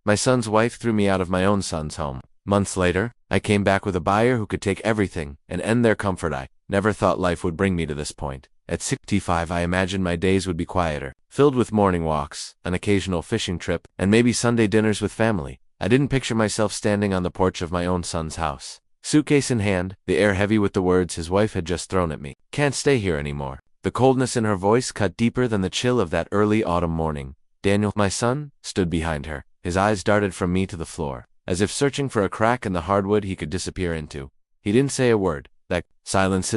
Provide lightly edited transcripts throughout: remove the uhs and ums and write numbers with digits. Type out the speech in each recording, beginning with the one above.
My son's wife threw me out of my own son's home. Months later, I came back with a buyer who could take everything and end their comfort. I never thought life would bring me to this point. At 65, I imagined my days would be quieter, filled with morning walks, an occasional fishing trip, and maybe Sunday dinners with family. I didn't picture myself standing on the porch of my own son's house, suitcase in hand, the air heavy with the words his wife had just thrown at me. Can't stay here anymore. The coldness in her voice cut deeper than the chill of that early autumn morning. Daniel, my son, stood behind her. His eyes darted from me to the floor, as if searching for a crack in the hardwood he could disappear into. He didn't say a word. That silence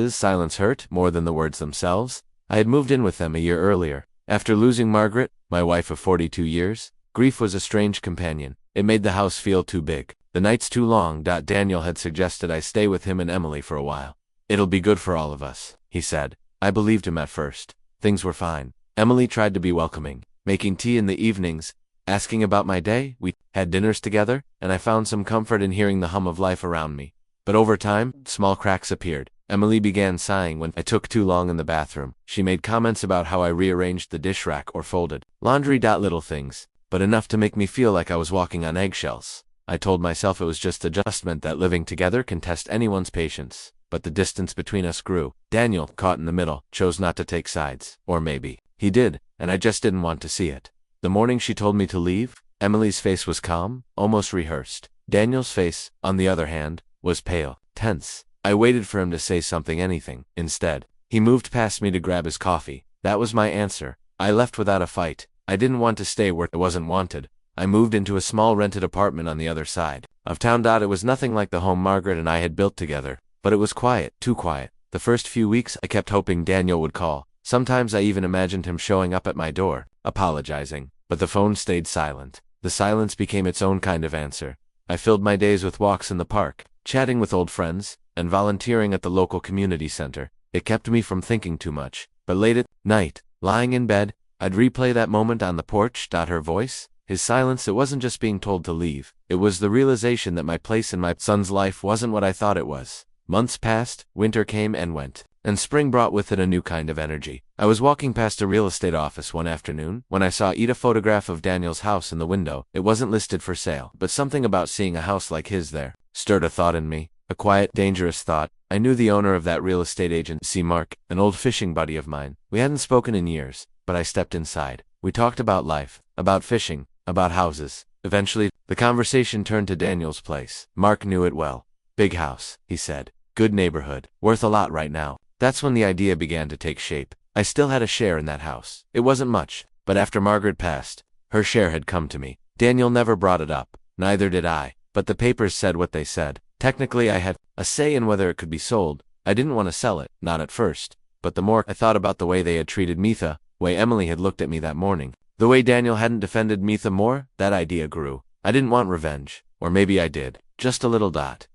hurt more than the words themselves. I had moved in with them a year earlier. After losing Margaret, my wife of 42 years, grief was a strange companion. It made the house feel too big. The nights too long. Daniel had suggested I stay with him and Emily for a while. It'll be good for all of us, he said. I believed him at first. Things were fine. Emily tried to be welcoming, making tea in the evenings, asking about my day. We had dinners together, and I found some comfort in hearing the hum of life around me. But over time, small cracks appeared. Emily began sighing when I took too long in the bathroom. She made comments about how I rearranged the dish rack or folded laundry. Little things, but enough to make me feel like I was walking on eggshells. I told myself it was just adjustment, that living together can test anyone's patience. But the distance between us grew. Daniel, caught in the middle, chose not to take sides. Or maybe he did, and I just didn't want to see it. The morning she told me to leave, Emily's face was calm, almost rehearsed. Daniel's face, on the other hand, was pale, tense. I waited for him to say something, anything. Instead, he moved past me to grab his coffee. That was my answer. I left without a fight. I didn't want to stay where I wasn't wanted. I moved into a small rented apartment on the other side of town. It was nothing like the home Margaret and I had built together, but it was quiet, too quiet. The first few weeks, I kept hoping Daniel would call. Sometimes I even imagined him showing up at my door, apologizing, but the phone stayed silent. The silence became its own kind of answer. I filled my days with walks in the park, chatting with old friends, and volunteering at the local community center. It kept me from thinking too much. But late at night, lying in bed, I'd replay that moment on the porch. Her voice, his silence. It wasn't just being told to leave. It was the realization that my place in my son's life wasn't what I thought it was. Months passed, winter came and went, and spring brought with it a new kind of energy. I was walking past a real estate office one afternoon when I saw a photograph of Daniel's house in the window. It wasn't listed for sale, but something about seeing a house like his there stirred a thought in me. A quiet, dangerous thought. I knew the owner of that real estate agency, Mark, an old fishing buddy of mine. We hadn't spoken in years, but I stepped inside. We talked about life, about fishing, about houses. Eventually, the conversation turned to Daniel's place. Mark knew it well. Big house, he said. Good neighborhood. Worth a lot right now. That's when the idea began to take shape. I still had a share in that house. It wasn't much, but after Margaret passed, her share had come to me. Daniel never brought it up. Neither did I. But the papers said what they said. Technically, I had a say in whether it could be sold. I didn't want to sell it, not at first. But the more I thought about the way they had treated Mitha, the way Emily had looked at me that morning, the way Daniel hadn't defended Mitha more, that idea grew. I didn't want revenge. Or maybe I did. Just a little.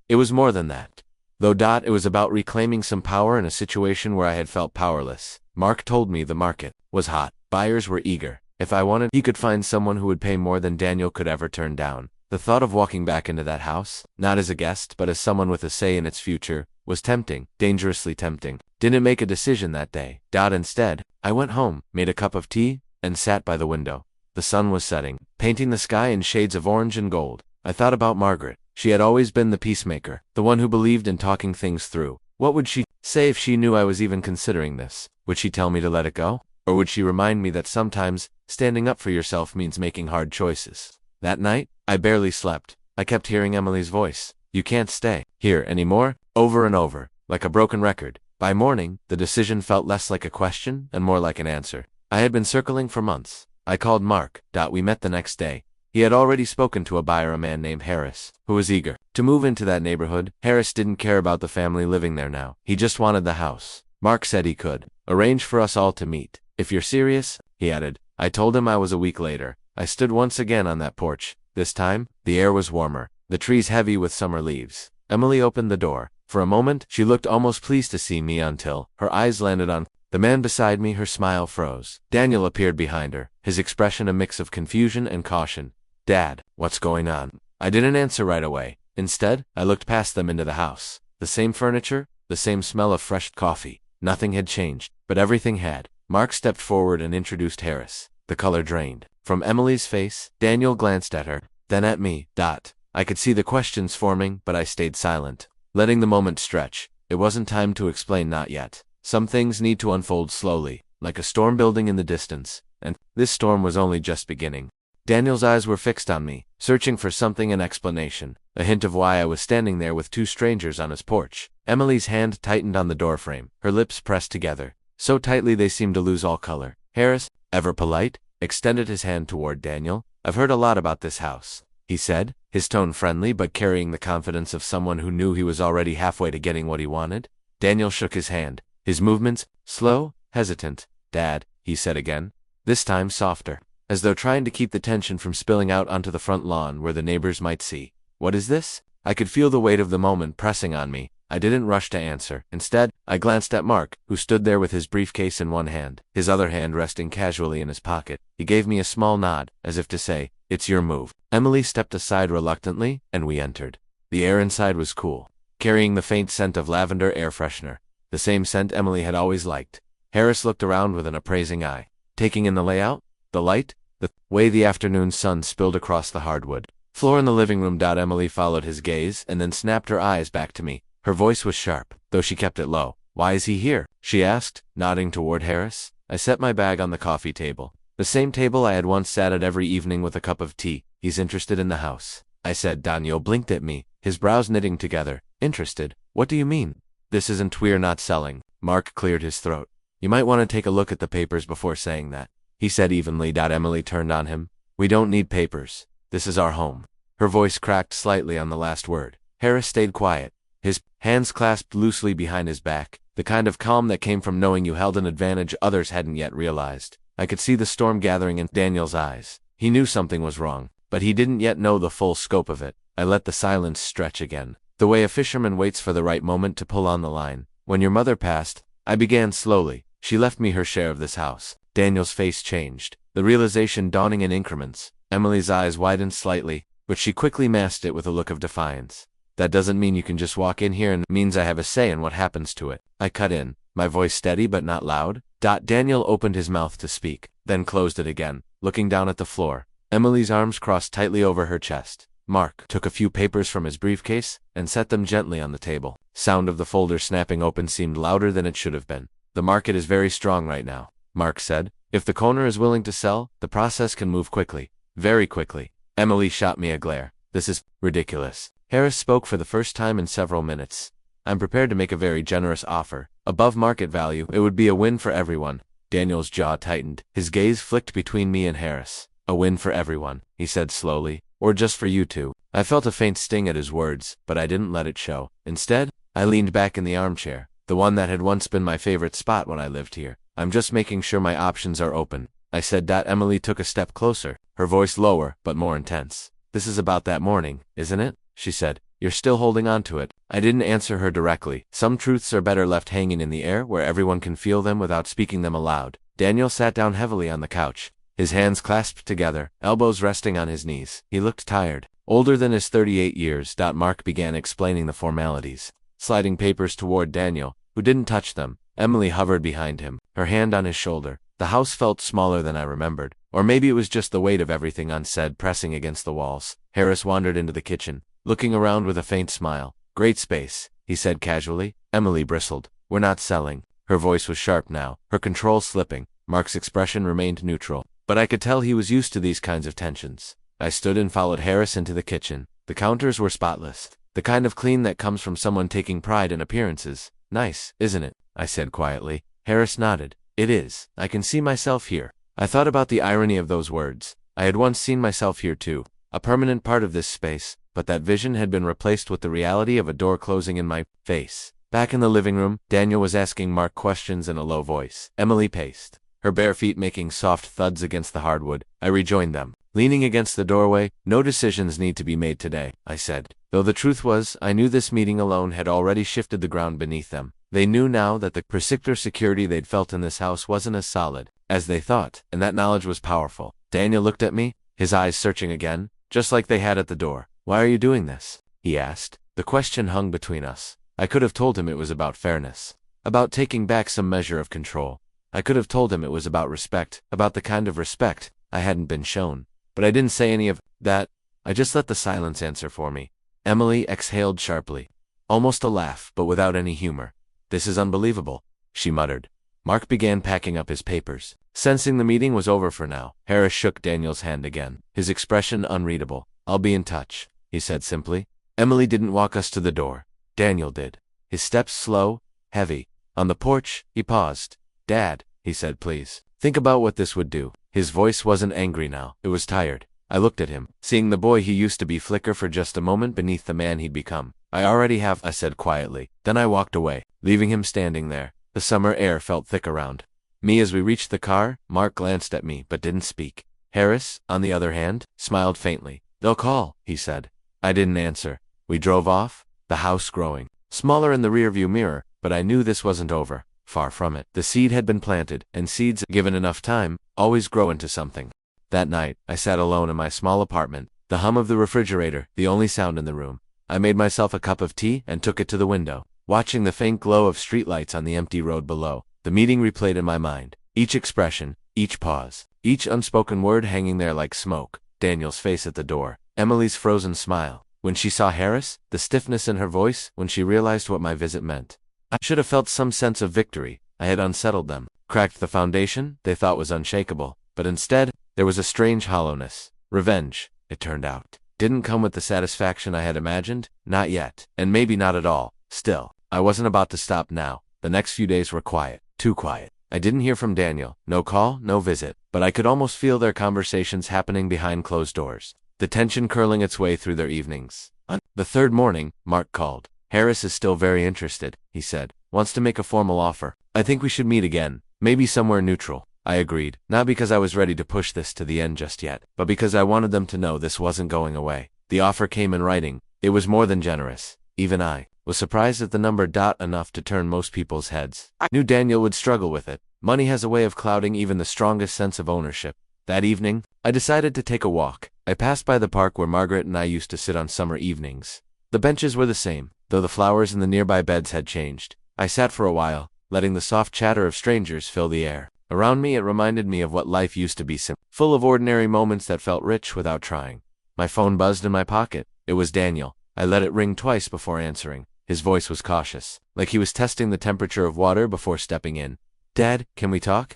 It was more than that. Though it was about reclaiming some power in a situation where I had felt powerless. Mark told me the market was hot. Buyers were eager. If I wanted, he could find someone who would pay more than Daniel could ever turn down. The thought of walking back into that house, not as a guest but as someone with a say in its future, was tempting, dangerously tempting. Didn't make a decision that day. Instead, I went home, made a cup of tea, and sat by the window. The sun was setting, painting the sky in shades of orange and gold. I thought about Margaret. She had always been the peacemaker, the one who believed in talking things through. What would she say if she knew I was even considering this? Would she tell me to let it go? Or would she remind me that sometimes, standing up for yourself means making hard choices? That night, I barely slept. I kept hearing Emily's voice. You can't stay here anymore, over and over, like a broken record. By morning, the decision felt less like a question and more like an answer. I had been circling for months. I called Mark. We met the next day. He had already spoken to a buyer, a man named Harris, who was eager to move into that neighborhood. Harris didn't care about the family living there now. He just wanted the house. Mark said he could arrange for us all to meet. If you're serious, he added. I told him I was. A week later, I stood once again on that porch. This time, the air was warmer, the trees heavy with summer leaves. Emily opened the door. For a moment, she looked almost pleased to see me until her eyes landed on the man beside me. Her smile froze. Daniel appeared behind her, his expression a mix of confusion and caution. Dad, what's going on? I didn't answer right away. Instead, I looked past them into the house. The same furniture, the same smell of fresh coffee. Nothing had changed, but everything had. Mark stepped forward and introduced Harris. The color drained from Emily's face. Daniel glanced at her. then at me. I could see the questions forming, but I stayed silent, letting the moment stretch. It wasn't time to explain, not yet. Some things need to unfold slowly, like a storm building in the distance, and this storm was only just beginning. Daniel's eyes were fixed on me, searching for something, an explanation, a hint of why I was standing there with two strangers on his porch. Emily's hand tightened on the doorframe, her lips pressed together, so tightly they seemed to lose all color. Harris, ever polite, extended his hand toward Daniel. I've heard a lot about this house, he said, his tone friendly but carrying the confidence of someone who knew he was already halfway to getting what he wanted. Daniel shook his hand, his movements slow, hesitant. Dad, he said again, this time softer, as though trying to keep the tension from spilling out onto the front lawn where the neighbors might see. What is this? I could feel the weight of the moment pressing on me. I didn't rush to answer. Instead, I glanced at Mark, who stood there with his briefcase in one hand, his other hand resting casually in his pocket. He gave me a small nod, as if to say, it's your move. Emily stepped aside reluctantly, and we entered. The air inside was cool, carrying the faint scent of lavender air freshener, the same scent Emily had always liked. Harris looked around with an appraising eye, taking in the layout, the light, the way the afternoon sun spilled across the hardwood floor in the living room. Emily followed his gaze and then snapped her eyes back to me. Her voice was sharp, though she kept it low. Why is he here? She asked, nodding toward Harris. I set my bag on the coffee table, the same table I had once sat at every evening with a cup of tea. He's interested in the house, I said. Daniel blinked at me, his brows knitting together. Interested? What do you mean? This isn't, we're not selling. Mark cleared his throat. You might want to take a look at the papers before saying that, he said evenly. Emily turned on him. We don't need papers. This is our home. Her voice cracked slightly on the last word. Harris stayed quiet, his hands clasped loosely behind his back, the kind of calm that came from knowing you held an advantage others hadn't yet realized. I could see the storm gathering in Daniel's eyes. He knew something was wrong, but he didn't yet know the full scope of it. I let the silence stretch again, the way a fisherman waits for the right moment to pull on the line. When your mother passed, I began slowly. She left me her share of this house. Daniel's face changed, the realization dawning in increments. Emily's eyes widened slightly, but she quickly masked it with a look of defiance. That doesn't mean you can just walk in here, and means I have a say in what happens to it. I cut in, my voice steady but not loud. Daniel opened his mouth to speak, then closed it again, looking down at the floor. Emily's arms crossed tightly over her chest. Mark took a few papers from his briefcase and set them gently on the table. Sound of the folder snapping open seemed louder than it should have been. The market is very strong right now, Mark said. If the owner is willing to sell, the process can move quickly. Very quickly. Emily shot me a glare. This is ridiculous. Harris spoke for the first time in several minutes. I'm prepared to make a very generous offer. Above market value, it would be a win for everyone. Daniel's jaw tightened. His gaze flicked between me and Harris. A win for everyone, he said slowly. Or just for you two. I felt a faint sting at his words, but I didn't let it show. Instead, I leaned back in the armchair, the one that had once been my favorite spot when I lived here. I'm just making sure my options are open, I said. Emily took a step closer, her voice lower but more intense. This is about that morning, isn't it? She said. You're still holding on to it. I didn't answer her directly. Some truths are better left hanging in the air where everyone can feel them without speaking them aloud. Daniel sat down heavily on the couch, his hands clasped together, elbows resting on his knees. He looked tired, older than his 38 years. Mark began explaining the formalities, sliding papers toward Daniel, who didn't touch them. Emily hovered behind him, her hand on his shoulder. The house felt smaller than I remembered, or maybe it was just the weight of everything unsaid pressing against the walls. Harris wandered into the kitchen, looking around with a faint smile. Great space, he said casually. Emily bristled. We're not selling. Her voice was sharp now, her control slipping. Mark's expression remained neutral, but I could tell he was used to these kinds of tensions. I stood and followed Harris into the kitchen. The counters were spotless, the kind of clean that comes from someone taking pride in appearances. Nice, isn't it? I said quietly. Harris nodded. It is. I can see myself here. I thought about the irony of those words. I had once seen myself here too, a permanent part of this space, but that vision had been replaced with the reality of a door closing in my face. Back in the living room, Daniel was asking Mark questions in a low voice. Emily paced, her bare feet making soft thuds against the hardwood. I rejoined them, leaning against the doorway. No decisions need to be made today, I said. Though the truth was, I knew this meeting alone had already shifted the ground beneath them. They knew now that the particular security they'd felt in this house wasn't as solid as they thought, and that knowledge was powerful. Daniel looked at me, his eyes searching again, just like they had at the door. Why are you doing this? He asked. The question hung between us. I could have told him it was about fairness, about taking back some measure of control. I could have told him it was about respect, about the kind of respect I hadn't been shown. But I didn't say any of that. I just let the silence answer for me. Emily exhaled sharply. Almost a laugh, but without any humor. This is unbelievable, she muttered. Mark began packing up his papers. Sensing the meeting was over for now, Harris shook Daniel's hand again, his expression unreadable. I'll be in touch, he said simply. Emily didn't walk us to the door. Daniel did. His steps slow, heavy. On the porch, he paused. Dad, he said, please. Think about what this would do. His voice wasn't angry now, it was tired. I looked at him, seeing the boy he used to be flicker for just a moment beneath the man he'd become. I already have, I said quietly. Then I walked away, leaving him standing there. The summer air felt thick around me as we reached the car. Mark glanced at me but didn't speak. Harris, on the other hand, smiled faintly. They'll call, he said. I didn't answer. We drove off, the house growing smaller in the rearview mirror, but I knew this wasn't over. Far from it. The seed had been planted, and seeds, given enough time, always grow into something. That night, I sat alone in my small apartment, the hum of the refrigerator, the only sound in the room. I made myself a cup of tea and took it to the window, watching the faint glow of streetlights on the empty road below. The meeting replayed in my mind, each expression, each pause, each unspoken word hanging there like smoke. Daniel's face at the door, Emily's frozen smile. When she saw Harris, the stiffness in her voice, when she realized what my visit meant. I should have felt some sense of victory. I had unsettled them, cracked the foundation they thought was unshakable, but instead, there was a strange hollowness. Revenge, it turned out, didn't come with the satisfaction I had imagined, not yet, and maybe not at all. Still, I wasn't about to stop now. The next few days were quiet, too quiet. I didn't hear from Daniel, no call, no visit, but I could almost feel their conversations happening behind closed doors, the tension curling its way through their evenings. On the third morning, Mark called. Harris is still very interested, he said. Wants to make a formal offer. I think we should meet again, maybe somewhere neutral. I agreed, not because I was ready to push this to the end just yet, but because I wanted them to know this wasn't going away. The offer came in writing. It was more than generous. Even I was surprised at the number. Enough to turn most people's heads. I knew Daniel would struggle with it. Money has a way of clouding even the strongest sense of ownership. That evening, I decided to take a walk. I passed by the park where Margaret and I used to sit on summer evenings. The benches were the same, though the flowers in the nearby beds had changed. I sat for a while, letting the soft chatter of strangers fill the air. Around me, it reminded me of what life used to be, simple, full of ordinary moments that felt rich without trying. My phone buzzed in my pocket. It was Daniel. I let it ring twice before answering. His voice was cautious, like he was testing the temperature of water before stepping in. Dad, can we talk?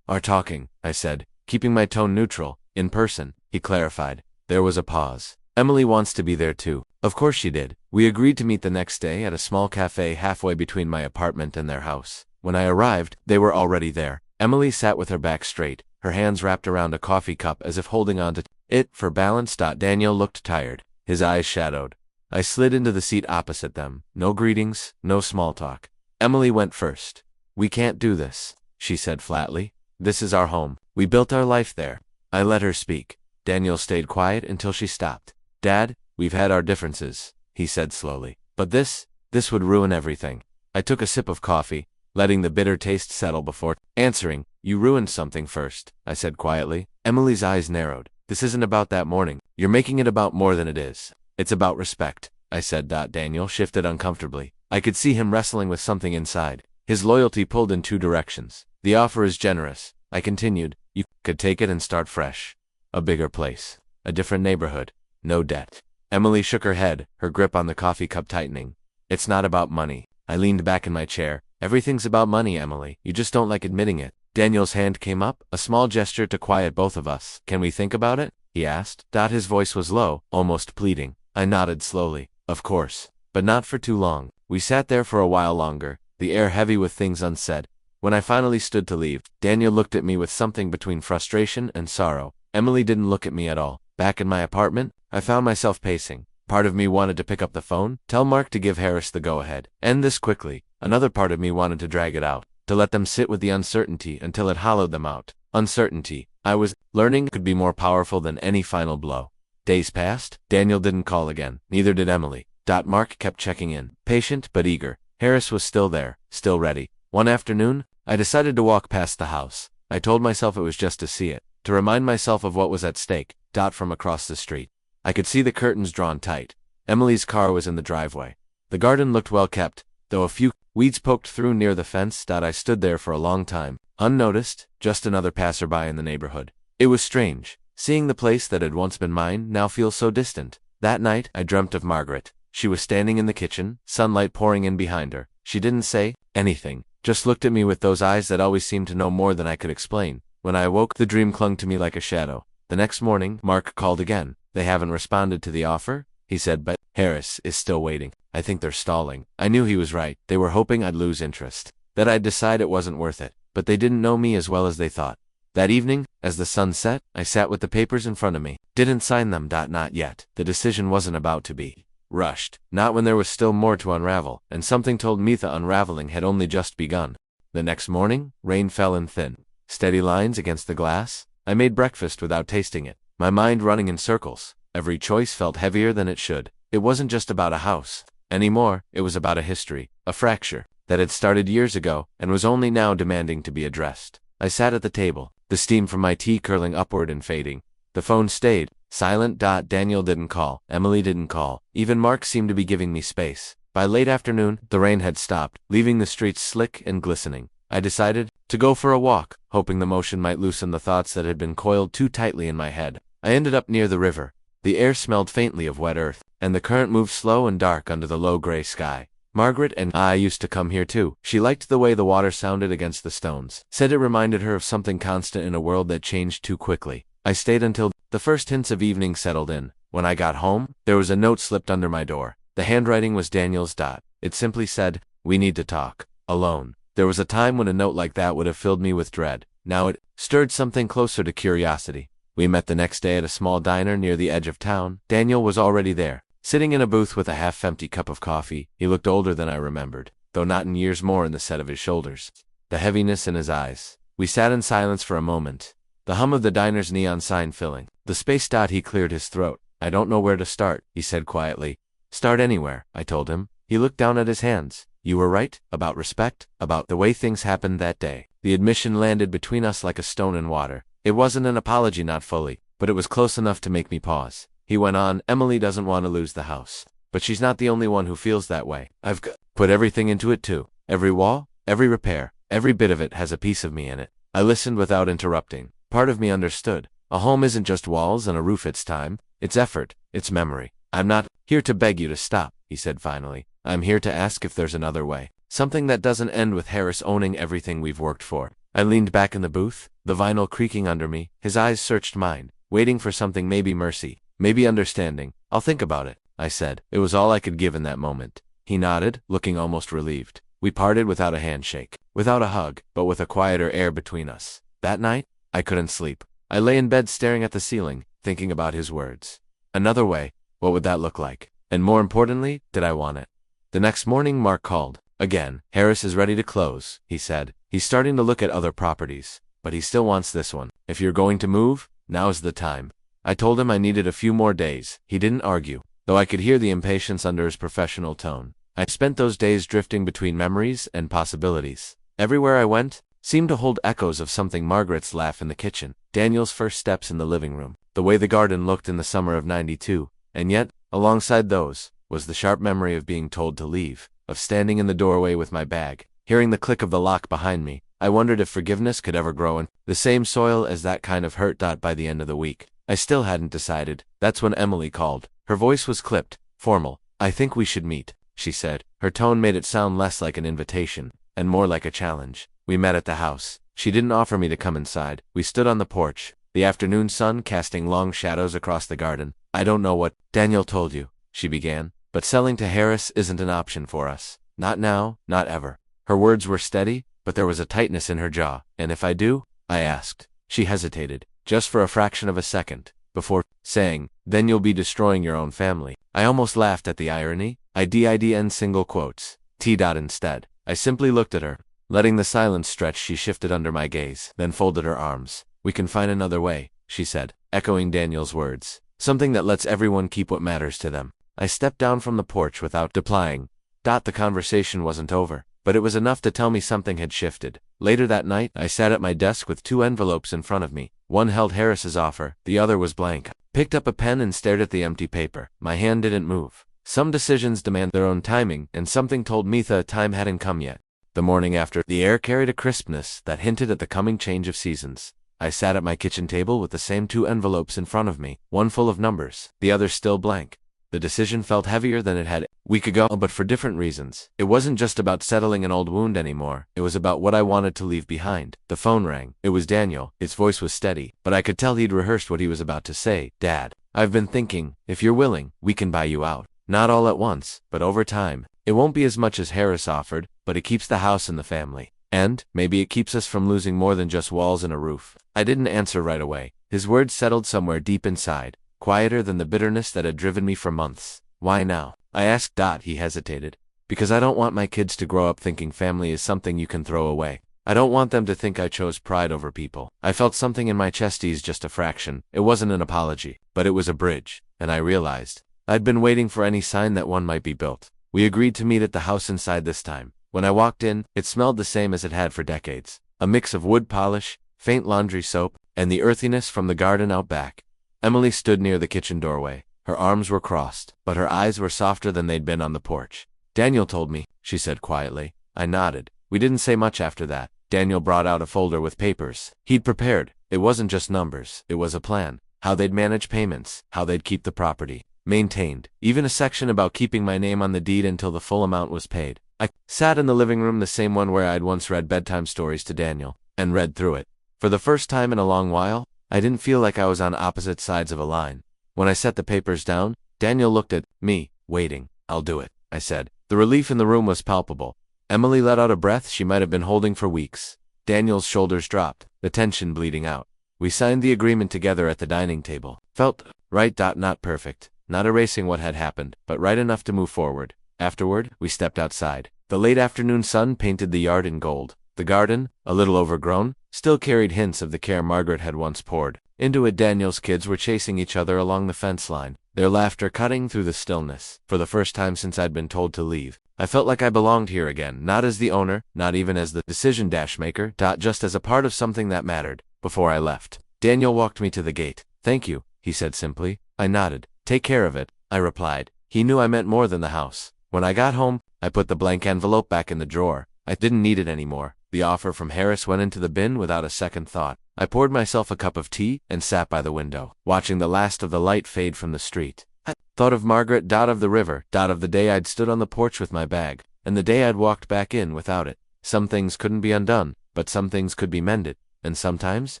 Are talking, I said, keeping my tone neutral. In person, he clarified. There was a pause. Emily wants to be there too. Of course she did. We agreed to meet the next day at a small cafe halfway between my apartment and their house. When I arrived, they were already there. Emily sat with her back straight, her hands wrapped around a coffee cup as if holding on to it for balance. Daniel looked tired, his eyes shadowed. I slid into the seat opposite them. No greetings, no small talk. Emily went first. We can't do this, she said flatly. This is our home. We built our life there. I let her speak. Daniel stayed quiet until she stopped. Dad, we've had our differences, he said slowly. But this would ruin everything. I took a sip of coffee, letting the bitter taste settle before answering. You ruined something first, I said quietly. Emily's eyes narrowed. This isn't about that morning. You're making it about more than it is. It's about respect, I said. Daniel shifted uncomfortably. I could see him wrestling with something inside. His loyalty pulled in two directions. The offer is generous, I continued. You could take it and start fresh. A bigger place. A different neighborhood. No debt. Emily shook her head, her grip on the coffee cup tightening. It's not about money. I leaned back in my chair. Everything's about money, Emily. You just don't like admitting it. Daniel's hand came up, a small gesture to quiet both of us. Can we think about it? He asked. His voice was low, almost pleading. I nodded slowly. Of course. But not for too long. We sat there for a while longer, the air heavy with things unsaid. When I finally stood to leave, Daniel looked at me with something between frustration and sorrow. Emily didn't look at me at all. Back in my apartment, I found myself pacing. Part of me wanted to pick up the phone, tell Mark to give Harris the go-ahead, end this quickly. Another part of me wanted to drag it out, to let them sit with the uncertainty until it hollowed them out. Uncertainty, I was learning, could be more powerful than any final blow. Days passed. Daniel didn't call again. Neither did Emily. Mark kept checking in, patient but eager. Harris was still there, still ready. One afternoon, I decided to walk past the house. I told myself it was just to see it, to remind myself of what was at stake. From across the street, I could see the curtains drawn tight. Emily's car was in the driveway. The garden looked well kept, though a few weeds poked through near the fence. I stood there for a long time, unnoticed, just another passerby in the neighborhood. It was strange. Seeing the place that had once been mine now feels so distant. That night, I dreamt of Margaret. She was standing in the kitchen, sunlight pouring in behind her. She didn't say anything, just looked at me with those eyes that always seemed to know more than I could explain. When I awoke, the dream clung to me like a shadow. The next morning, Mark called again. They haven't responded to the offer, he said, but Harris is still waiting. I think they're stalling. I knew he was right. They were hoping I'd lose interest, that I'd decide it wasn't worth it. But they didn't know me as well as they thought. That evening, as the sun set, I sat with the papers in front of me. Didn't sign them. Not yet. The decision wasn't about to be rushed. Not when there was still more to unravel, and something told me the unraveling had only just begun. The next morning, rain fell in thin, steady lines against the glass. I made breakfast without tasting it, my mind running in circles. Every choice felt heavier than it should. It wasn't just about a house anymore. It was about a history, a fracture that had started years ago and was only now demanding to be addressed. I sat at the table, the steam from my tea curling upward and fading. The phone stayed silent. Daniel didn't call. Emily didn't call. Even Mark seemed to be giving me space. By late afternoon, the rain had stopped, leaving the streets slick and glistening. I decided to go for a walk, hoping the motion might loosen the thoughts that had been coiled too tightly in my head. I ended up near the river. The air smelled faintly of wet earth, and the current moved slow and dark under the low gray sky. Margaret and I used to come here too. She liked the way the water sounded against the stones, said it reminded her of something constant in a world that changed too quickly. I stayed until the first hints of evening settled in. When I got home, there was a note slipped under my door. The handwriting was Daniel's. It simply said, "We need to talk. Alone." There was a time when a note like that would have filled me with dread. Now it stirred something closer to curiosity. We met the next day at a small diner near the edge of town. Daniel was already there, sitting in a booth with a half-empty cup of coffee. He looked older than I remembered, though not in years, more in the set of his shoulders, the heaviness in his eyes. We sat in silence for a moment, the hum of the diner's neon sign filling the space. He cleared his throat. "I don't know where to start," he said quietly. "Start anywhere," I told him. He looked down at his hands. "You were right, about respect, about the way things happened that day." The admission landed between us like a stone in water. It wasn't an apology, not fully, but it was close enough to make me pause. He went on, "Emily doesn't want to lose the house, but she's not the only one who feels that way. I've put everything into it too. Every wall, every repair, every bit of it has a piece of me in it." I listened without interrupting. Part of me understood. A home isn't just walls and a roof. It's time, it's effort, it's memory. "I'm not here to beg you to stop," he said finally. "I'm here to ask if there's another way. Something that doesn't end with Harris owning everything we've worked for." I leaned back in the booth, the vinyl creaking under me. His eyes searched mine, waiting for something, maybe mercy, maybe understanding. "I'll think about it," I said. It was all I could give in that moment. He nodded, looking almost relieved. We parted without a handshake, without a hug, but with a quieter air between us. That night, I couldn't sleep. I lay in bed staring at the ceiling, thinking about his words. Another way, what would that look like? And more importantly, did I want it? The next morning, Mark called. Again. "Harris is ready to close," he said. "He's starting to look at other properties, but he still wants this one. If you're going to move, now's the time." I told him I needed a few more days. He didn't argue, though I could hear the impatience under his professional tone. I spent those days drifting between memories and possibilities. Everywhere I went seemed to hold echoes of something: Margaret's laugh in the kitchen, Daniel's first steps in the living room, the way the garden looked in the summer of '92. And yet, alongside those, was the sharp memory of being told to leave, of standing in the doorway with my bag, hearing the click of the lock behind me. I wondered if forgiveness could ever grow in the same soil as that kind of hurt. By the end of the week, I still hadn't decided. That's when Emily called. Her voice was clipped, formal. "I think we should meet," she said. Her tone made it sound less like an invitation, and more like a challenge. We met at the house. She didn't offer me to come inside. We stood on the porch, the afternoon sun casting long shadows across the garden. "I don't know what Daniel told you," she began, "but selling to Harris isn't an option for us. Not now, not ever." Her words were steady, but there was a tightness in her jaw. "And if I do?" I asked. She hesitated, just for a fraction of a second, before saying, "Then you'll be destroying your own family." I almost laughed at the irony. I did single quotes. Instead, I simply looked at her. Letting the silence stretch, she shifted under my gaze, then folded her arms. "We can find another way," she said, echoing Daniel's words. "Something that lets everyone keep what matters to them." I stepped down from the porch without replying. The conversation wasn't over, but it was enough to tell me something had shifted. Later that night, I sat at my desk with two envelopes in front of me. One held Harris's offer, the other was blank. Picked up a pen and stared at the empty paper. My hand didn't move. Some decisions demand their own timing, and something told me the time hadn't come yet. The morning after, the air carried a crispness that hinted at the coming change of seasons. I sat at my kitchen table with the same 2 envelopes in front of me, one full of numbers, the other still blank. The decision felt heavier than it had a week ago, but for different reasons. It wasn't just about settling an old wound anymore. It was about what I wanted to leave behind. The phone rang. It was Daniel. His voice was steady, but I could tell he'd rehearsed what he was about to say. Dad, I've been thinking, if you're willing, we can buy you out. Not all at once, but over time. It won't be as much as Harris offered, but it keeps the house and the family. And maybe it keeps us from losing more than just walls and a roof. I didn't answer right away. His words settled somewhere deep inside, quieter than the bitterness that had driven me for months. Why now? I asked. He hesitated. Because I don't want my kids to grow up thinking family is something you can throw away. I don't want them to think I chose pride over people. I felt something in my chest ease just a fraction. It wasn't an apology, but it was a bridge, and I realized I'd been waiting for any sign that one might be built. We agreed to meet at the house inside this time. When I walked in, it smelled the same as it had for decades. A mix of wood polish, faint laundry soap, and the earthiness from the garden out back. Emily stood near the kitchen doorway. Her arms were crossed, but her eyes were softer than they'd been on the porch. Daniel told me, she said quietly. I nodded. We didn't say much after that. Daniel brought out a folder with papers he'd prepared. It wasn't just numbers, it was a plan. How they'd manage payments, how they'd keep the property maintained, even a section about keeping my name on the deed until the full amount was paid. I sat in the living room, the same one where I'd once read bedtime stories to Daniel, and read through it. For the first time in a long while, I didn't feel like I was on opposite sides of a line. When I set the papers down, Daniel looked at me, waiting. I'll do it, I said. The relief in the room was palpable. Emily let out a breath she might have been holding for weeks. Daniel's shoulders dropped, the tension bleeding out. We signed the agreement together at the dining table. Felt right. Not perfect, not erasing what had happened, but right enough to move forward. Afterward, we stepped outside. The late afternoon sun painted the yard in gold. The garden, a little overgrown, still carried hints of the care Margaret had once poured into it. Daniel's kids were chasing each other along the fence line, their laughter cutting through the stillness. For the first time since I'd been told to leave, I felt like I belonged here again, not as the owner, not even as the decision-maker, just as a part of something that mattered. Before I left, Daniel walked me to the gate. Thank you, he said simply. I nodded. Take care of it, I replied. He knew I meant more than the house. When I got home, I put the blank envelope back in the drawer. I didn't need it anymore. The offer from Harris went into the bin without a second thought. I poured myself a cup of tea and sat by the window, watching the last of the light fade from the street. I thought of Margaret, of the river, of the day I'd stood on the porch with my bag, and the day I'd walked back in without it. Some things couldn't be undone, but some things could be mended, and sometimes,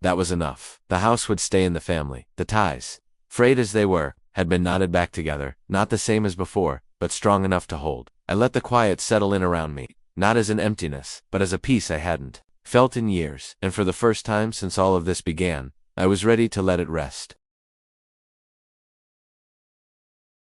that was enough. The house would stay in the family. The ties, frayed as they were, had been knotted back together, not the same as before, but strong enough to hold. I let the quiet settle in around me, not as an emptiness, but as a peace I hadn't felt in years, and for the first time since all of this began, I was ready to let it rest.